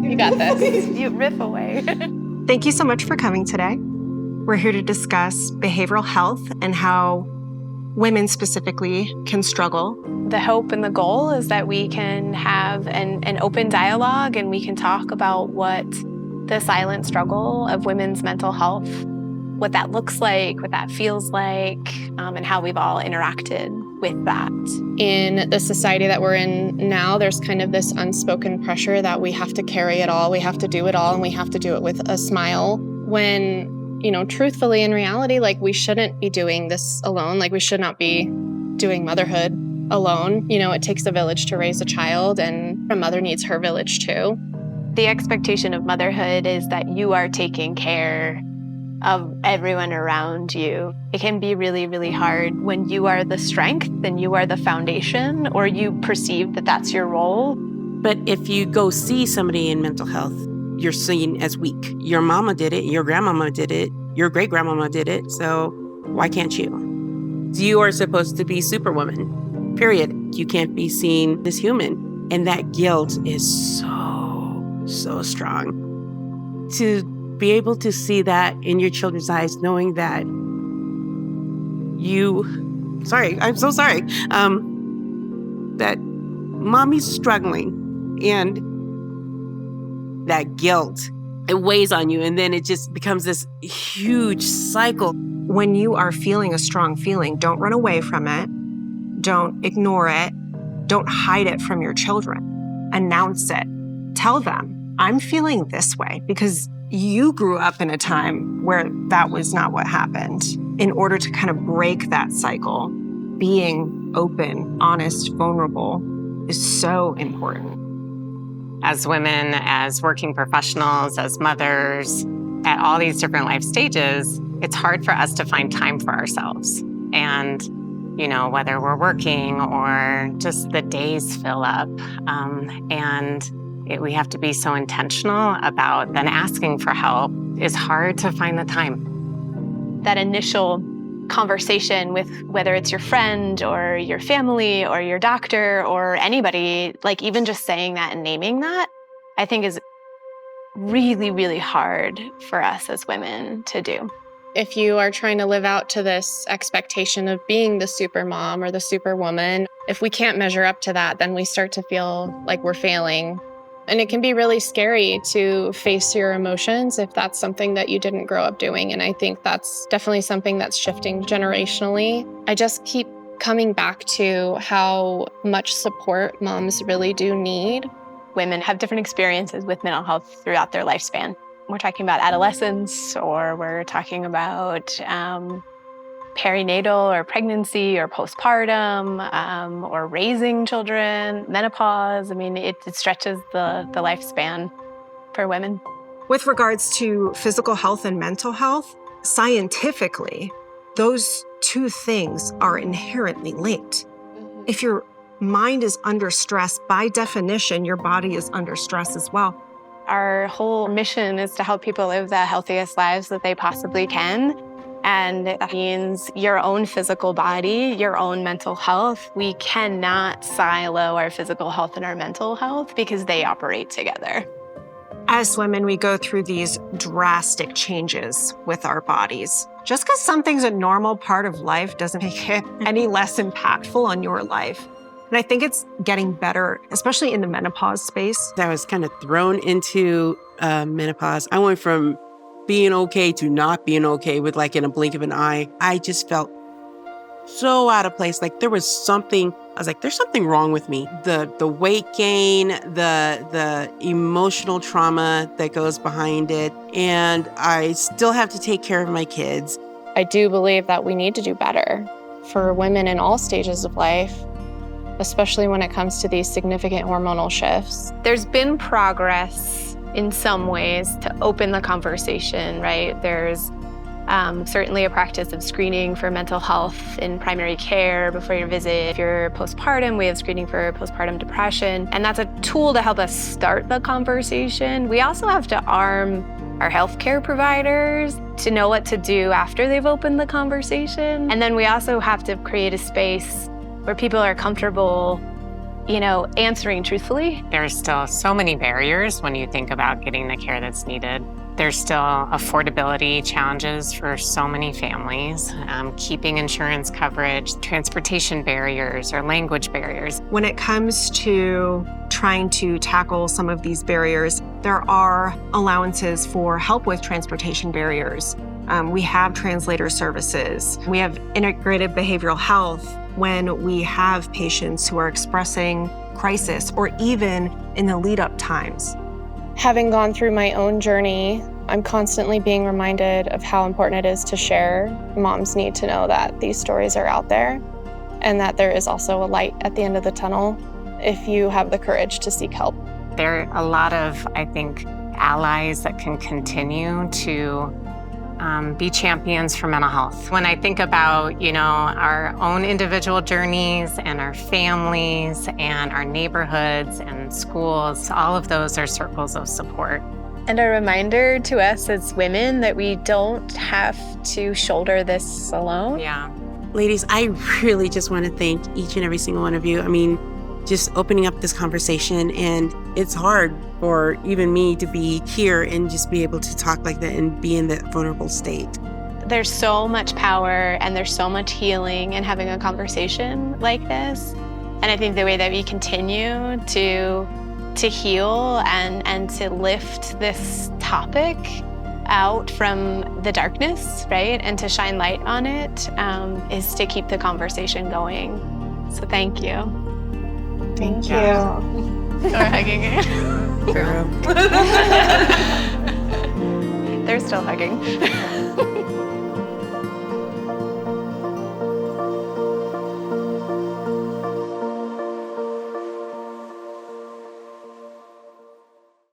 You got this. You riff away. Thank you so much for coming today. We're here to discuss behavioral health and how women specifically can struggle. The hope and the goal is that we can have an open dialogue and we can talk about what the silent struggle of women's mental health, what that looks like, what that feels like, and how we've all interacted with that. In the society that we're in now, there's kind of this unspoken pressure that we have to carry it all, we have to do it all, and we have to do it with a smile. When, truthfully, in reality, we shouldn't be doing this alone. We should not be doing motherhood alone. It takes a village to raise a child, and a mother needs her village too. The expectation of motherhood is that you are taking care of everyone around you. It can be really, really hard when you are the strength and you are the foundation, or you perceive that that's your role. But if you go see somebody in mental health, you're seen as weak. Your mama did it, your grandmama did it, your great-grandmama did it, so why can't you? You are supposed to be superwoman, period. You can't be seen as human. And that guilt is so strong. To be able to see that in your children's eyes, knowing that I'm so sorry, that mommy's struggling, and that guilt, it weighs on you, and then it just becomes this huge cycle. When you are feeling a strong feeling, don't run away from it. Don't ignore it. Don't hide it from your children. Announce it. Tell them, I'm feeling this way, because you grew up in a time where that was not what happened. In order to kind of break that cycle, being open, honest, vulnerable is so important. As women, as working professionals, as mothers, at all these different life stages, it's hard for us to find time for ourselves. And, whether we're working or just the days fill up, we have to be so intentional about then asking for help. It's hard to find the time. That initial conversation with whether it's your friend or your family or your doctor or anybody, even just saying that and naming that, I think is really, really hard for us as women to do. If you are trying to live out to this expectation of being the super mom or the superwoman, if we can't measure up to that, then we start to feel like we're failing. And it can be really scary to face your emotions if that's something that you didn't grow up doing. And I think that's definitely something that's shifting generationally. I just keep coming back to how much support moms really do need. Women have different experiences with mental health throughout their lifespan. We're talking about adolescence, or we're talking about perinatal or pregnancy or postpartum, or raising children, menopause. It stretches the lifespan for women. With regards to physical health and mental health, scientifically, those two things are inherently linked. If your mind is under stress, by definition, your body is under stress as well. Our whole mission is to help people live the healthiest lives that they possibly can. And that means your own physical body, your own mental health. We cannot silo our physical health and our mental health because they operate together. As women, we go through these drastic changes with our bodies. Just because something's a normal part of life doesn't make it any less impactful on your life. And I think it's getting better, especially in the menopause space. I was kind of thrown into menopause. I went from being okay to not being okay with in a blink of an eye. I just felt so out of place. There was something, I was there's something wrong with me. The weight gain, the emotional trauma that goes behind it. And I still have to take care of my kids. I do believe that we need to do better for women in all stages of life, especially when it comes to these significant hormonal shifts. There's been progress in some ways to open the conversation, right? There's certainly a practice of screening for mental health in primary care before your visit. If you're postpartum, we have screening for postpartum depression, and that's a tool to help us start the conversation. We also have to arm our healthcare providers to know what to do after they've opened the conversation. And then we also have to create a space where people are comfortable answering truthfully. There's still so many barriers when you think about getting the care that's needed. There's still affordability challenges for so many families, keeping insurance coverage, transportation barriers or language barriers. When it comes to trying to tackle some of these barriers, there are allowances for help with transportation barriers. We have translator services. We have integrated behavioral health when we have patients who are expressing crisis or even in the lead-up times. Having gone through my own journey, I'm constantly being reminded of how important it is to share. Moms need to know that these stories are out there and that there is also a light at the end of the tunnel if you have the courage to seek help. There are a lot of, I think, allies that can continue to be champions for mental health. When I think about, our own individual journeys and our families and our neighborhoods and schools, all of those are circles of support. And a reminder to us as women that we don't have to shoulder this alone. Yeah. Ladies, I really just want to thank each and every single one of you. I mean, just opening up this conversation, and it's hard for even me to be here and just be able to talk like that and be in that vulnerable state. There's so much power and there's so much healing in having a conversation like this. And I think the way that we continue to heal and to lift this topic out from the darkness, right, and to shine light on it, is to keep the conversation going. So thank you. Thank you. Or hugging it. Girl. They're still hugging.